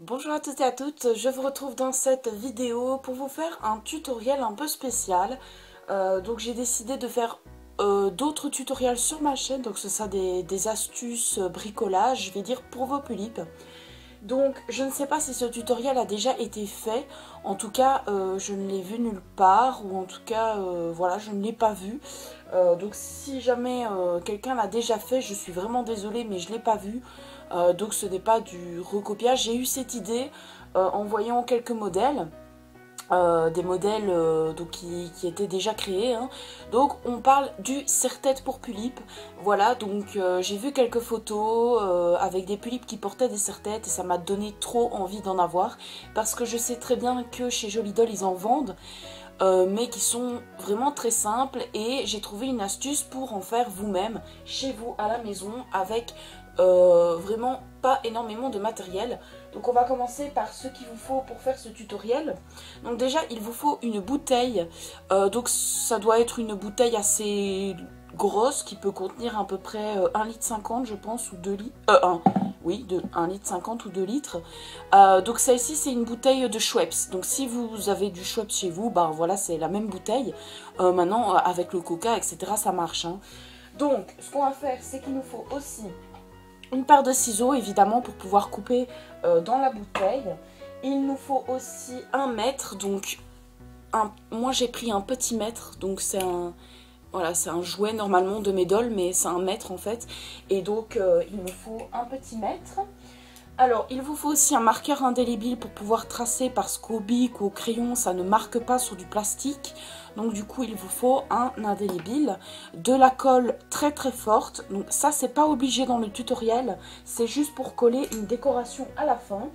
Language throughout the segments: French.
Bonjour à toutes et à toutes, je vous retrouve dans cette vidéo pour vous faire un tutoriel un peu spécial. Donc j'ai décidé de faire d'autres tutoriels sur ma chaîne, donc ce sera des astuces bricolage, je vais dire pour vos tulipes. Donc je ne sais pas si ce tutoriel a déjà été fait, en tout cas je ne l'ai vu nulle part, ou en tout cas voilà, je ne l'ai pas vu. Donc si jamais quelqu'un l'a déjà fait, je suis vraiment désolée mais je ne l'ai pas vu. Donc ce n'est pas du recopiage, j'ai eu cette idée en voyant quelques modèles. Des modèles donc qui étaient déjà créés, hein. Donc on parle du serre-tête pour tulipes. Voilà, donc j'ai vu quelques photos avec des tulipes qui portaient des serre-têtes et ça m'a donné trop envie d'en avoir parce que je sais très bien que chez Joli Doll ils en vendent, mais qui sont vraiment très simples, et j'ai trouvé une astuce pour en faire vous-même chez vous à la maison avec vraiment pas énormément de matériel. Donc on va commencer par ce qu'il vous faut pour faire ce tutoriel. Donc déjà il vous faut une bouteille, donc ça doit être une bouteille assez grosse qui peut contenir à peu près 1,50 litre je pense, ou 2 litres, oui, de 1,50 litre ou 2 litres. Donc celle-ci c'est une bouteille de Schweppes, donc si vous avez du Schweppes chez vous, ben voilà, c'est la même bouteille. Maintenant avec le coca etc ça marche, hein. Donc ce qu'on va faire, c'est qu'il nous faut aussi une paire de ciseaux évidemment pour pouvoir couper dans la bouteille. Il nous faut aussi un mètre, donc moi j'ai pris un petit mètre, donc c'est un, voilà, c'est un jouet normalement de mes dolls, mais c'est un mètre en fait, et donc il me faut un petit mètre. Alors il vous faut aussi un marqueur indélébile pour pouvoir tracer, parce qu'au bic ou au crayon ça ne marque pas sur du plastique. Donc du coup il vous faut un indélébile, de la colle très très forte. Donc ça c'est pas obligé dans le tutoriel, c'est juste pour coller une décoration à la fin.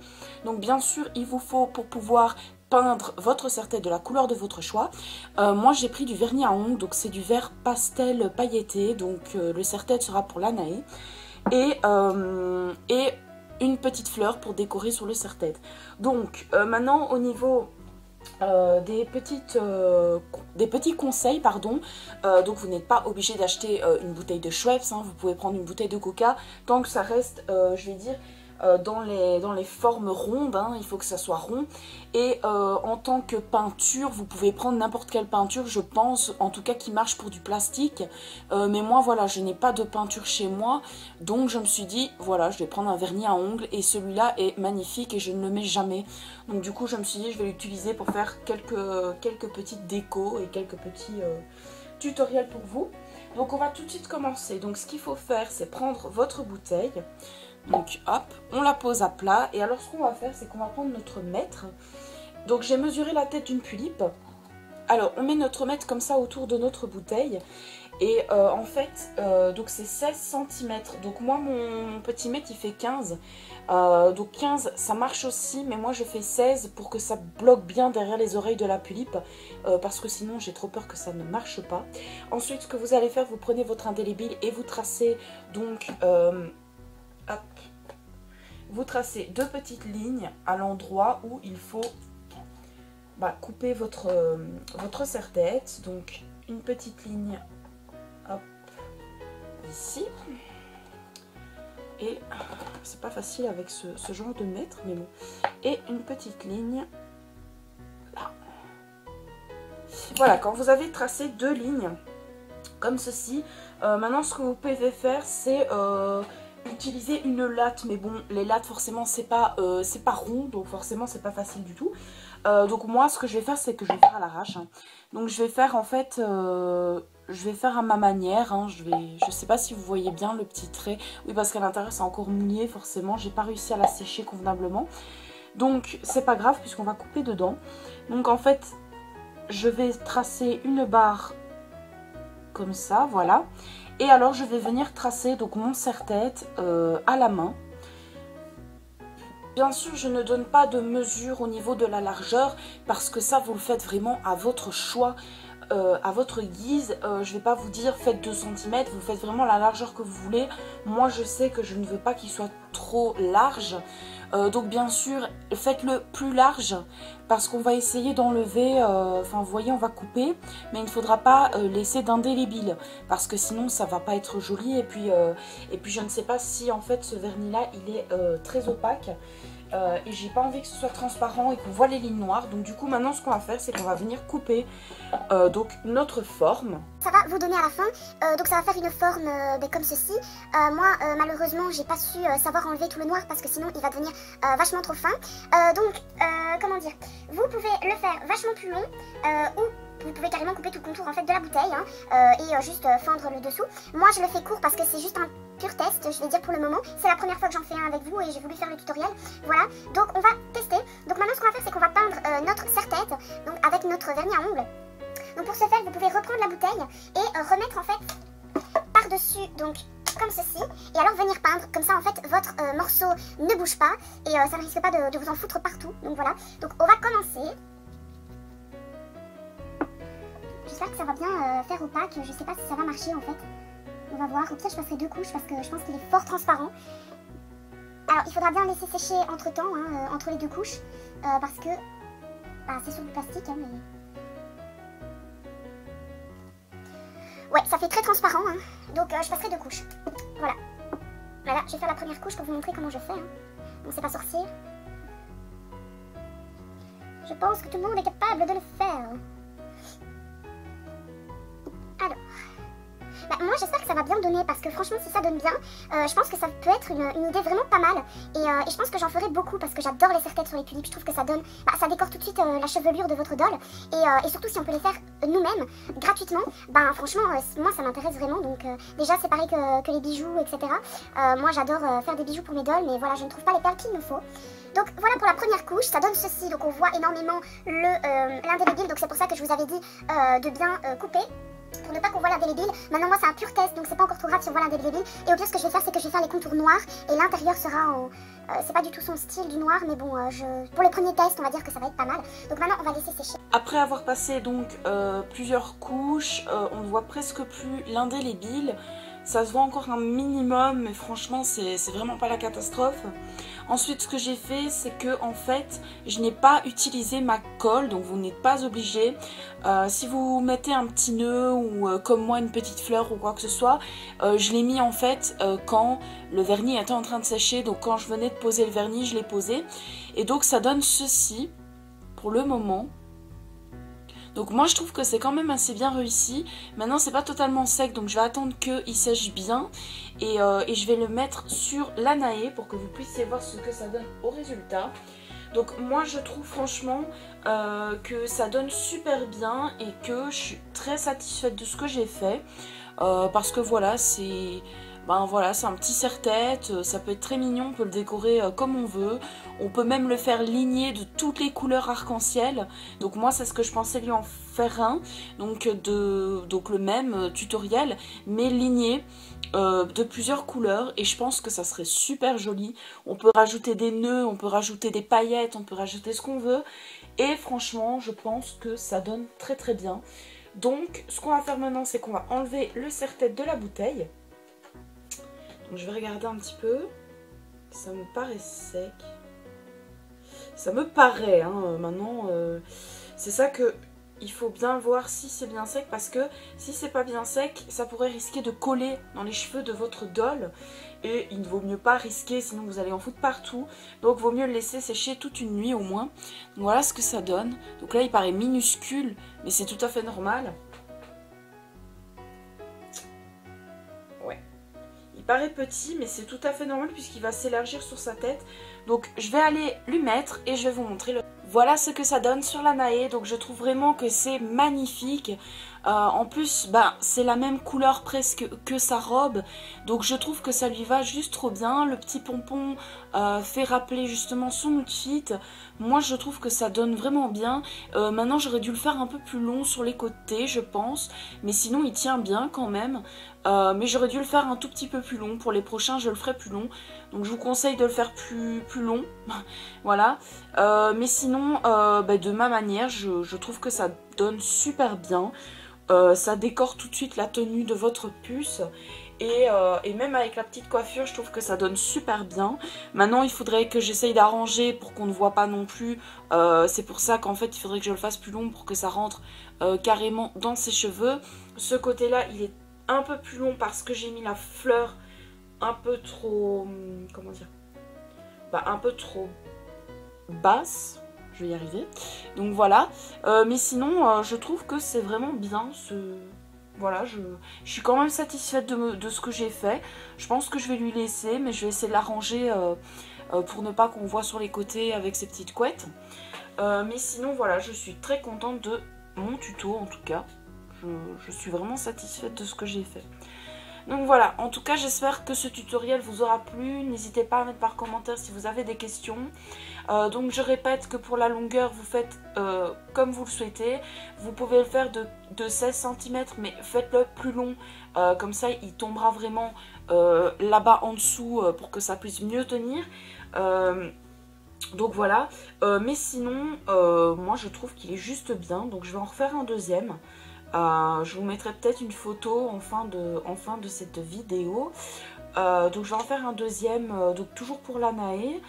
Donc bien sûr il vous faut, pour pouvoir peindre votre serre-tête de la couleur de votre choix, moi j'ai pris du vernis à ongles, donc c'est du vert pastel pailleté, donc le serre-tête sera pour l'Anaé, et une petite fleur pour décorer sur le serre-tête. Donc maintenant au niveau des petits conseils, pardon. Donc vous n'êtes pas obligé d'acheter une bouteille de Schweppes, hein. Vous pouvez prendre une bouteille de coca tant que ça reste, je vais dire, dans les formes rondes, hein. Il faut que ça soit rond. Et en tant que peinture, vous pouvez prendre n'importe quelle peinture, je pense, en tout cas qui marche pour du plastique. Mais moi voilà, je n'ai pas de peinture chez moi, donc je me suis dit voilà, je vais prendre un vernis à ongles, et celui-là est magnifique et je ne le mets jamais. Donc du coup je me suis dit je vais l'utiliser pour faire quelques petites décos et quelques petits tutoriels pour vous. Donc on va tout de suite commencer. Donc ce qu'il faut faire, c'est prendre votre bouteille. Donc hop, on la pose à plat, et alors ce qu'on va faire, c'est qu'on va prendre notre mètre. Donc j'ai mesuré la tête d'une tulipe. Alors on met notre mètre comme ça autour de notre bouteille, et en fait donc c'est 16 cm. Donc moi mon petit mètre il fait 15, donc 15 ça marche aussi, mais moi je fais 16 pour que ça bloque bien derrière les oreilles de la tulipe, parce que sinon j'ai trop peur que ça ne marche pas. Ensuite ce que vous allez faire, vous prenez votre indélébile et vous tracez donc hop, vous tracez deux petites lignes à l'endroit où il faut couper votre serre-tête. Donc une petite ligne, hop, ici. Et c'est pas facile avec ce genre de mètre, mais bon. Et une petite ligne là. Voilà, quand vous avez tracé deux lignes comme ceci, maintenant ce que vous pouvez faire, c'est utiliser une latte. Mais bon, les lattes forcément c'est pas rond, donc forcément c'est pas facile du tout. Donc moi ce que je vais faire, c'est que je vais faire à l'arrache, hein. Donc je vais faire en fait, je vais faire à ma manière, hein. Je sais pas si vous voyez bien le petit trait. Oui, parce qu'à l'intérieur c'est encore mouillé, forcément j'ai pas réussi à la sécher convenablement. Donc c'est pas grave puisqu'on va couper dedans. Donc en fait je vais tracer une barre comme ça, voilà. Et alors je vais venir tracer donc mon serre-tête à la main. Bien sûr, je ne donne pas de mesure au niveau de la largeur, parce que ça, vous le faites vraiment à votre choix, à votre guise. Je ne vais pas vous dire faites 2 cm, vous faites vraiment la largeur que vous voulez. Moi, je sais que je ne veux pas qu'il soit trop large. Donc bien sûr, faites-le plus large, parce qu'on va essayer d'enlever, enfin vous voyez, on va couper, mais il ne faudra pas laisser d'indélébile, parce que sinon ça va pas être joli. Et puis je ne sais pas si en fait ce vernis là il est très opaque, et j'ai pas envie que ce soit transparent et qu'on voit les lignes noires. Donc du coup maintenant ce qu'on va faire, c'est qu'on va venir couper donc notre forme. Ça va vous donner à la fin, donc ça va faire une forme comme ceci. Moi malheureusement j'ai pas su savoir enlever tout le noir parce que sinon il va devenir vachement trop fin. Comment dire, vous pouvez le faire vachement plus long ou vous pouvez carrément couper tout le contour en fait de la bouteille et juste fendre le dessous. Moi je le fais court parce que c'est juste un pur test, je vais dire pour le moment. C'est la première fois que j'en fais un avec vous et j'ai voulu faire le tutoriel. Voilà, donc on va tester. Donc maintenant ce qu'on va faire c'est qu'on va peindre notre serre-tête donc avec notre vernis à ongles. Donc pour ce faire vous pouvez reprendre la bouteille et remettre en fait par-dessus donc comme ceci et alors venir peindre comme ça en fait votre morceau ne bouge pas et ça ne risque pas de vous en foutre partout. Donc voilà, donc on va commencer. J'espère que ça va bien faire opaque, je sais pas si ça va marcher en fait. On va voir, au pire je passerai 2 couches parce que je pense qu'il est fort transparent. Alors il faudra bien laisser sécher entre temps, entre les 2 couches, parce que c'est sur du plastique mais... Ouais, ça fait très transparent, donc je passerai 2 couches. Voilà. Voilà, je vais faire la première couche pour vous montrer comment je fais. Bon, c'est pas sorcier. Je pense que tout le monde est capable de le faire. Alors, moi j'espère que ça va bien donner parce que franchement si ça donne bien, je pense que ça peut être une idée vraiment pas mal et je pense que j'en ferai beaucoup parce que j'adore les serre-têtes sur les tulipes, je trouve que ça donne, ça décore tout de suite la chevelure de votre doll et surtout si on peut les faire nous-mêmes gratuitement, franchement moi ça m'intéresse vraiment donc déjà c'est pareil que les bijoux etc. Moi j'adore faire des bijoux pour mes dolls mais voilà je ne trouve pas les perles qu'il me faut. Donc voilà pour la première couche, ça donne ceci, donc on voit énormément l'indélébile, donc c'est pour ça que je vous avais dit de bien couper. Pour ne pas qu'on voit l'indélébile. Maintenant moi c'est un pur test donc c'est pas encore trop grave si on voit l'indélébile. Et au pire ce que je vais faire c'est que je vais faire les contours noirs et l'intérieur sera en... c'est pas du tout son style du noir mais bon pour le premier test on va dire que ça va être pas mal. Donc maintenant on va laisser sécher. Après avoir passé donc plusieurs couches, on ne voit presque plus l'indélébile. Ça se voit encore un minimum mais franchement c'est vraiment pas la catastrophe. Ensuite ce que j'ai fait c'est que en fait je n'ai pas utilisé ma colle donc vous n'êtes pas obligé. Si vous mettez un petit nœud ou comme moi une petite fleur ou quoi que ce soit, je l'ai mis en fait quand le vernis était en train de sécher. Donc quand je venais de poser le vernis je l'ai posé et donc ça donne ceci pour le moment. Donc moi je trouve que c'est quand même assez bien réussi. Maintenant c'est pas totalement sec donc je vais attendre qu'il sèche bien. Et je vais le mettre sur la naée pour que vous puissiez voir ce que ça donne au résultat. Donc moi je trouve franchement que ça donne super bien et que je suis très satisfaite de ce que j'ai fait. Parce que voilà c'est... voilà, c'est un petit serre-tête, ça peut être très mignon, on peut le décorer comme on veut. On peut même le faire ligner de toutes les couleurs arc-en-ciel. Donc moi c'est ce que je pensais lui en faire un. Donc le même tutoriel, mais ligné de plusieurs couleurs. Et je pense que ça serait super joli. On peut rajouter des nœuds, on peut rajouter des paillettes, on peut rajouter ce qu'on veut. Et franchement je pense que ça donne très très bien. Donc ce qu'on va faire maintenant c'est qu'on va enlever le serre-tête de la bouteille. Donc je vais regarder un petit peu. Ça me paraît sec. Ça me paraît, maintenant, c'est ça que il faut bien voir si c'est bien sec. Parce que si c'est pas bien sec, ça pourrait risquer de coller dans les cheveux de votre doll. Et il ne vaut mieux pas risquer, sinon vous allez en foutre partout. Donc vaut mieux le laisser sécher toute une nuit au moins. Donc voilà ce que ça donne. Donc là il paraît minuscule, mais c'est tout à fait normal. Il paraît petit mais c'est tout à fait normal puisqu'il va s'élargir sur sa tête. Donc je vais aller lui mettre et je vais vous montrer le... Voilà ce que ça donne sur la naée. Donc je trouve vraiment que c'est magnifique. En plus c'est la même couleur presque que sa robe. Donc je trouve que ça lui va juste trop bien. Le petit pompon fait rappeler justement son outfit. Moi je trouve que ça donne vraiment bien. Maintenant j'aurais dû le faire un peu plus long sur les côtés je pense. Mais sinon il tient bien quand même. Mais j'aurais dû le faire un tout petit peu plus long. Pour les prochains je le ferai plus long. Donc je vous conseille de le faire plus long. Voilà. Mais sinon de ma manière je trouve que ça donne super bien. Ça décore tout de suite la tenue de votre puce. Et même avec la petite coiffure je trouve que ça donne super bien. Maintenant il faudrait que j'essaye d'arranger pour qu'on ne voit pas non plus. C'est pour ça qu'en fait il faudrait que je le fasse plus long pour que ça rentre carrément dans ses cheveux. Ce côté là il est un peu plus long parce que j'ai mis la fleur un peu trop... comment dire, un peu trop basse. Je vais y arriver. Donc voilà. Mais sinon, je trouve que c'est vraiment bien Voilà, je suis quand même satisfaite de ce que j'ai fait. Je pense que je vais lui laisser, mais je vais essayer de l'arranger pour ne pas qu'on voit sur les côtés avec ses petites couettes. Mais sinon, voilà, je suis très contente de mon tuto en tout cas. Je suis vraiment satisfaite de ce que j'ai fait. Donc voilà, en tout cas j'espère que ce tutoriel vous aura plu. N'hésitez pas à mettre par commentaire si vous avez des questions. Donc je répète que pour la longueur vous faites comme vous le souhaitez. Vous pouvez le faire de 16 cm mais faites-le plus long. Comme ça il tombera vraiment là-bas en dessous pour que ça puisse mieux tenir. Donc voilà, mais sinon moi je trouve qu'il est juste bien. Donc je vais en refaire un deuxième. Je vous mettrai peut-être une photo en fin de cette vidéo. Donc je vais en faire un deuxième, donc toujours pour la Naë,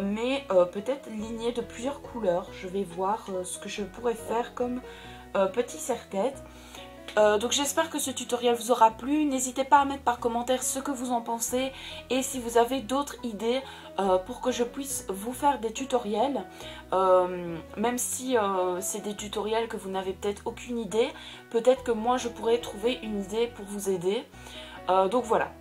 mais peut-être ligné de plusieurs couleurs. Je vais voir ce que je pourrais faire comme petit serre-tête. Donc j'espère que ce tutoriel vous aura plu. N'hésitez pas à mettre par commentaire ce que vous en pensez et si vous avez d'autres idées pour que je puisse vous faire des tutoriels. Même si c'est des tutoriels que vous n'avez peut-être aucune idée, peut-être que moi je pourrais trouver une idée pour vous aider. Donc voilà.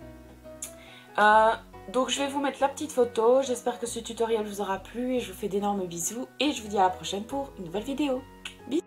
Donc je vais vous mettre la petite photo. J'espère que ce tutoriel vous aura plu et je vous fais d'énormes bisous et je vous dis à la prochaine pour une nouvelle vidéo. Bisous.